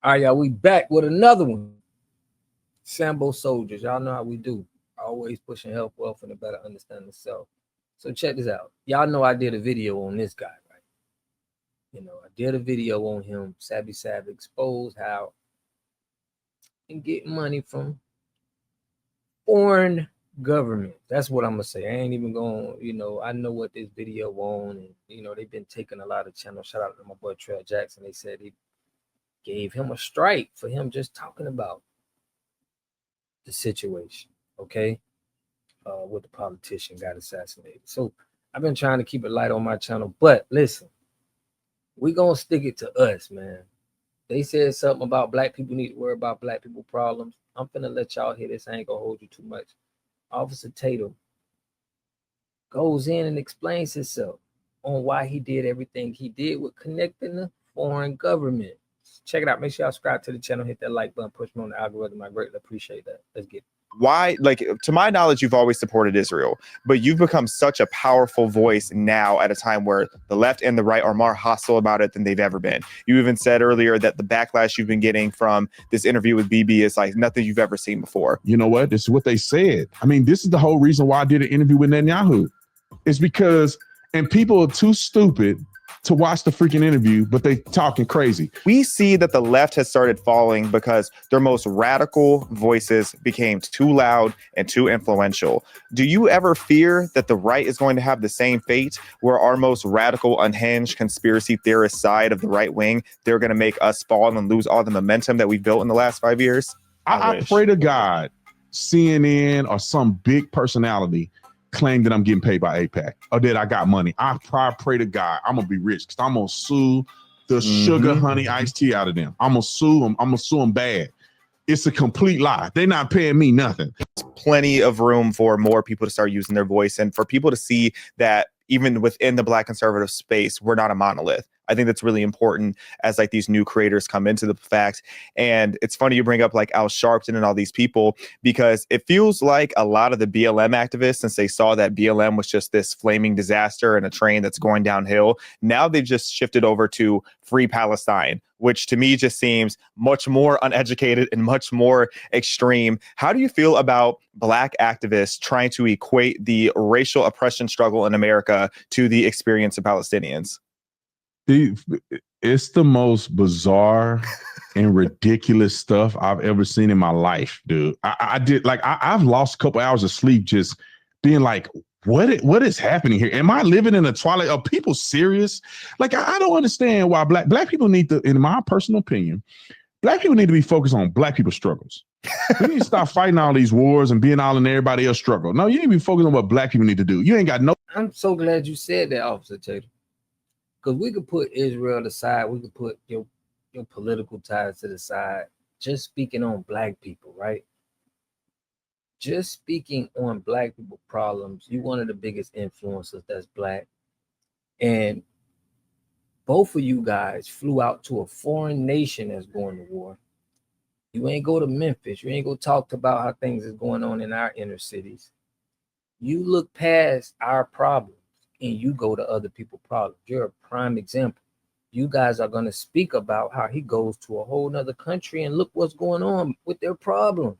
All right, y'all, we back with another one. Sambo soldiers, y'all know how we do. Always pushing health, wealth, and a better understanding of self. So check this out. Y'all know I did a video on this guy, right? You know, I did a video on him. Savvy Sav exposed how and get money from foreign government. That's what I'm gonna say. I ain't even going, I know what this video on, and they've been taking a lot of channels. Shout out to my boy Trey Jackson. They said he gave him a strike for him just talking about the situation, okay? With the politician got assassinated. So I've been trying to keep it light on my channel, but listen, we gonna stick it to us, man. They said something about black people need to worry about black people problems. I'm finna let y'all hear this. I ain't gonna hold you too much. Officer Tatum goes in and explains himself on why he did everything he did with connecting the foreign government. Check it out. Make sure y'all subscribe to the channel, hit that like button, push me on the algorithm. I greatly appreciate that. Let's get it. Why, like, to my knowledge, you've always supported Israel, but you've become such a powerful voice now at a time where the left and the right are more hostile about it than they've ever been. You even said earlier that the backlash you've been getting from this interview with BB is like nothing you've ever seen before. You know what? This is what they said. I mean, this is the whole reason why I did an interview with Netanyahu. It's because, and people are too stupid to watch the freaking interview, but they talking crazy. We see that the left has started falling because their most radical voices became too loud and too influential. Do you ever fear that the right is going to have the same fate, where our most radical, unhinged, conspiracy theorist side of the right wing, they're going to make us fall and lose all the momentum that we've built in the last 5 years? I pray to God CNN or some big personality claim that I'm getting paid by AIPAC or that I got money. I pray to God I'm gonna be rich, because I'm gonna sue the sugar honey iced tea out of them. I'm gonna sue them. I'm gonna sue them bad. It's a complete lie. They're not paying me nothing. Plenty of room for more people to start using their voice, and for people to see that even within the Black conservative space, we're not a monolith. I think that's really important as like these new creators come into the fact. And it's funny you bring up like Al Sharpton and all these people, because it feels like a lot of the BLM activists, since they saw that BLM was just this flaming disaster and a train that's going downhill, now they've just shifted over to Free Palestine, which to me just seems much more uneducated and much more extreme. How do you feel about Black activists trying to equate the racial oppression struggle in America to the experience of Palestinians? It's the most bizarre and ridiculous stuff I've ever seen in my life, dude. I've lost a couple hours of sleep just being like, what is happening here? Am I living in a twilight? Are people serious? Like, I don't understand why black people need to, in my personal opinion, Black people need to be focused on Black people's struggles. We need to stop fighting all these wars and being all in everybody else's struggle. No, you need to be focused on what Black people need to do. You ain't got no. I'm so glad you said that, Officer Tatum. Because we could put Israel aside, we could put your political ties to the side. Just speaking on Black people, right? Just speaking on Black people problems, you're one of the biggest influencers that's Black. And both of you guys flew out to a foreign nation that's going to war. You ain't go to Memphis. You ain't go talk about how things is going on in our inner cities. You look past our problems and you go to other people's problems. You're a prime example. You guys are going to speak about how he goes to a whole nother country and look what's going on with their problems.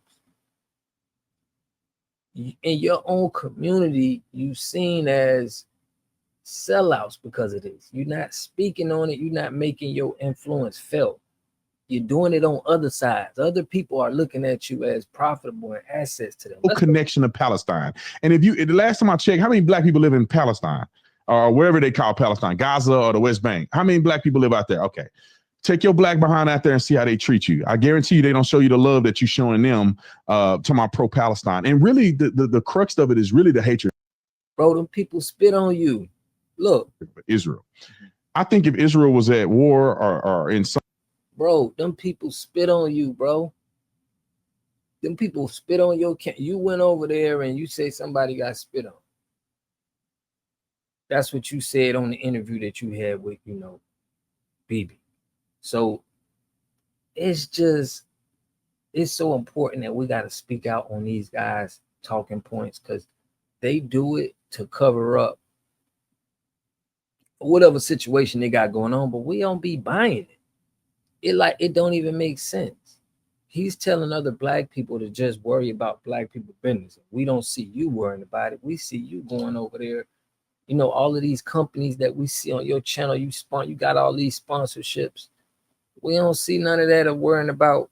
In your own community, you've seen as sellouts because of this. You're not speaking on it. You're not making your influence felt. You're doing it on other sides. Other people are looking at you as profitable and assets to them. No connection to Palestine. And the last time I checked, how many Black people live in Palestine or wherever they call Palestine, Gaza or the West Bank? How many Black people live out there? Okay. Take your Black behind out there and see how they treat you. I guarantee you they don't show you the love that you're showing them to my pro-Palestine. And really the crux of it is really the hatred. Bro, them people spit on you. Look. Israel. I think if Israel was at war or in some. Bro, them people spit on you, bro. Them people spit on your camp. You went over there and you say somebody got spit on. That's what you said on the interview that you had with, BB. So it's so important that we got to speak out on these guys' talking points, because they do it to cover up whatever situation they got going on, but we don't be buying it. it don't even make sense. He's telling other black people to just worry about black people business. We don't see you worrying about it. We see you going over there. You know, all of these companies that we see on your channel, you got all these sponsorships. We don't see none of that of worrying about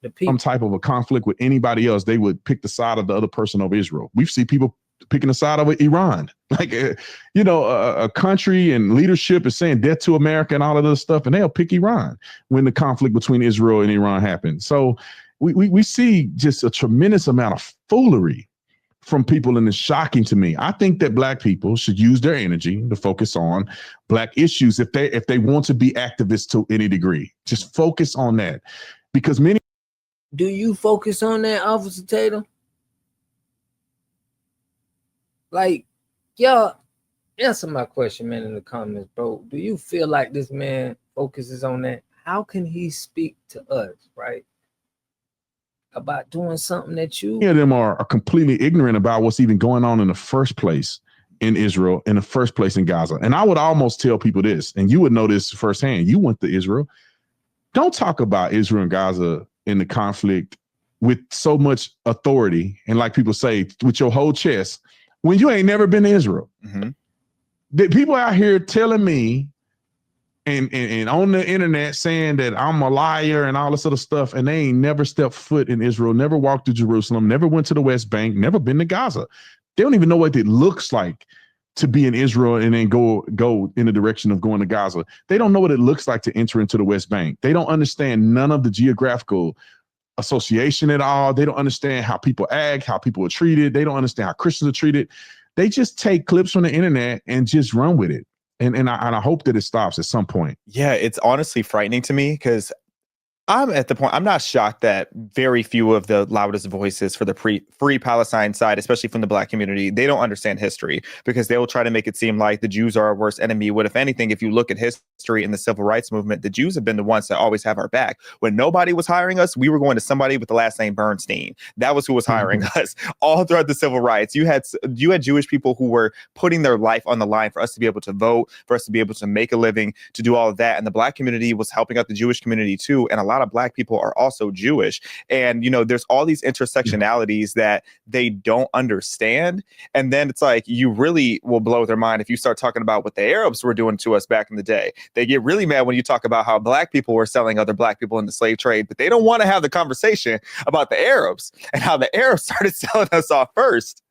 the people. Some type of a conflict with anybody else, they would pick the side of the other person over Israel. We've seen people picking the side of Iran. Like, a country and leadership is saying death to America and all of this stuff, and they'll pick Iran when the conflict between Israel and Iran happens. So we see just a tremendous amount of foolery from people, and it's shocking to me. I think that black people should use their energy to focus on black issues if they want to be activists to any degree. Just focus on that, because many. Do you focus on that, Officer Tatum? Like, y'all, answer my question, man, in the comments, bro. Do you feel like this man focuses on that? How can he speak to us, right, about doing something that you... Many of them are completely ignorant about what's even going on in the first place in Israel, in the first place in Gaza. And I would almost tell people this, and you would know this firsthand. You went to Israel. Don't talk about Israel and Gaza in the conflict with so much authority and, like people say, with your whole chest, when you ain't never been to Israel. Mm-hmm. The people out here telling me and on the internet saying that I'm a liar and all this other stuff, and they ain't never stepped foot in Israel, never walked to Jerusalem, never went to the West Bank, never been to Gaza. They don't even know what it looks like to be in Israel and then go in the direction of going to Gaza. They don't know what it looks like to enter into the West Bank. They don't understand none of the geographical association at all. They don't understand how people act, how people are treated. They don't understand how Christians are treated. They just take clips from the internet and just run with it. And I hope that it stops at some point. Yeah, it's honestly frightening to me, because I'm at the point, I'm not shocked that very few of the loudest voices for the free Palestine side, especially from the black community, they don't understand history, because they will try to make it seem like the Jews are our worst enemy. What, if anything, if you look at history in the civil rights movement, the Jews have been the ones that always have our back. When nobody was hiring us, we were going to somebody with the last name Bernstein. That was who was hiring us all throughout the civil rights. You had Jewish people who were putting their life on the line for us to be able to vote, for us to be able to make a living, to do all of that. And the black community was helping out the Jewish community too. And a lot of black people are also Jewish. And, there's all these intersectionalities that they don't understand. And then it's like, you really will blow their mind if you start talking about what the Arabs were doing to us back in the day. They get really mad when you talk about how black people were selling other black people in the slave trade, but they don't want to have the conversation about the Arabs and how the Arabs started selling us off first.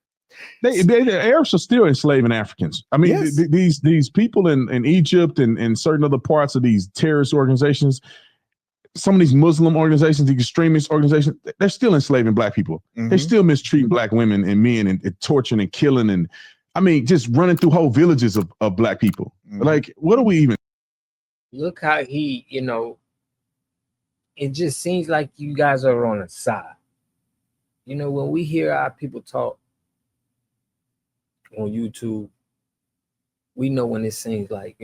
The Arabs are still enslaving Africans. I mean, yes. These people in Egypt and certain other parts of these terrorist organizations, some of these Muslim organizations, the extremist organizations, they're still enslaving black people. Mm-hmm. They're still mistreating black women and men and torturing and killing. And I mean, just running through whole villages of black people. Mm-hmm. Like, what are we even? Look how he, it just seems like you guys are on a side. When we hear our people talk on YouTube, we know when it seems like,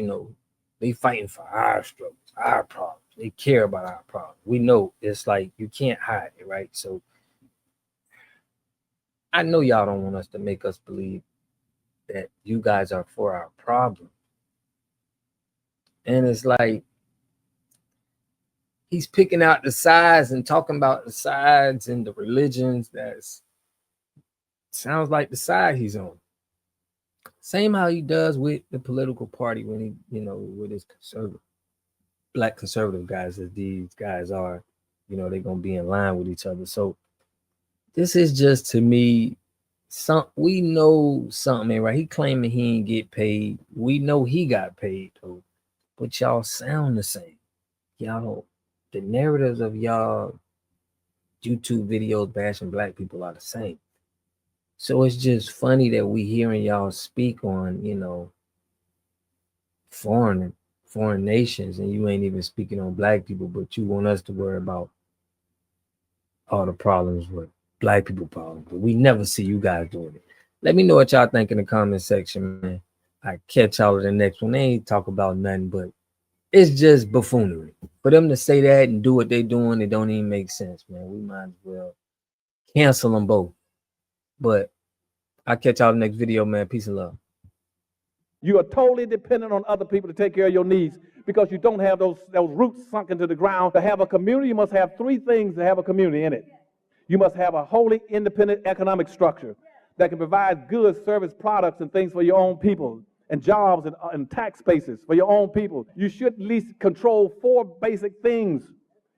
they fighting for our struggles, our problems. They care about our problems. We know it's like you can't hide it, right? So I know y'all don't want us to make us believe that you guys are for our problem. And it's like he's picking out the sides and talking about the sides and the religions. That sounds like the side he's on. Same how he does with the political party when he, with his black conservative guys, as these guys are, they're going to be in line with each other. So this is just, to me, we know something ain't right. He claiming he ain't get paid. We know he got paid, though. But y'all sound the same. Y'all, the narratives of y'all YouTube videos bashing black people are the same. So it's just funny that we hearing y'all speak on, foreign nations, and you ain't even speaking on black people, but you want us to worry about all the problems with black people problems. But we never see you guys doing it. Let me know what y'all think in the comment section, man. I catch y'all in the next one. They ain't talk about nothing, but it's just buffoonery. For them to say that and do what they doing, it don't even make sense, man. We might as well cancel them both. But I'll catch y'all in the next video, man. Peace and love. You are totally dependent on other people to take care of your needs because you don't have those roots sunk into the ground. To have a community, you must have three things to have a community in it. You must have a wholly independent economic structure that can provide goods, service, products, and things for your own people, and jobs and tax bases for your own people. You should at least control four basic things.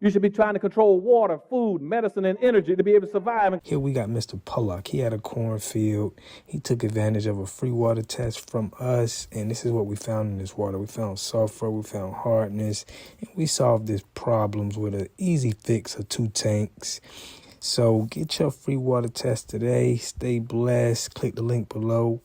You should be trying to control water, food, medicine, and energy to be able to survive. Here we got Mr. Pollock. He had a cornfield. He took advantage of a free water test from us, and this is what we found in this water. We found sulfur, we found hardness, and we solved these problems with an easy fix of 2 tanks. So get your free water test today. Stay blessed. Click the link below.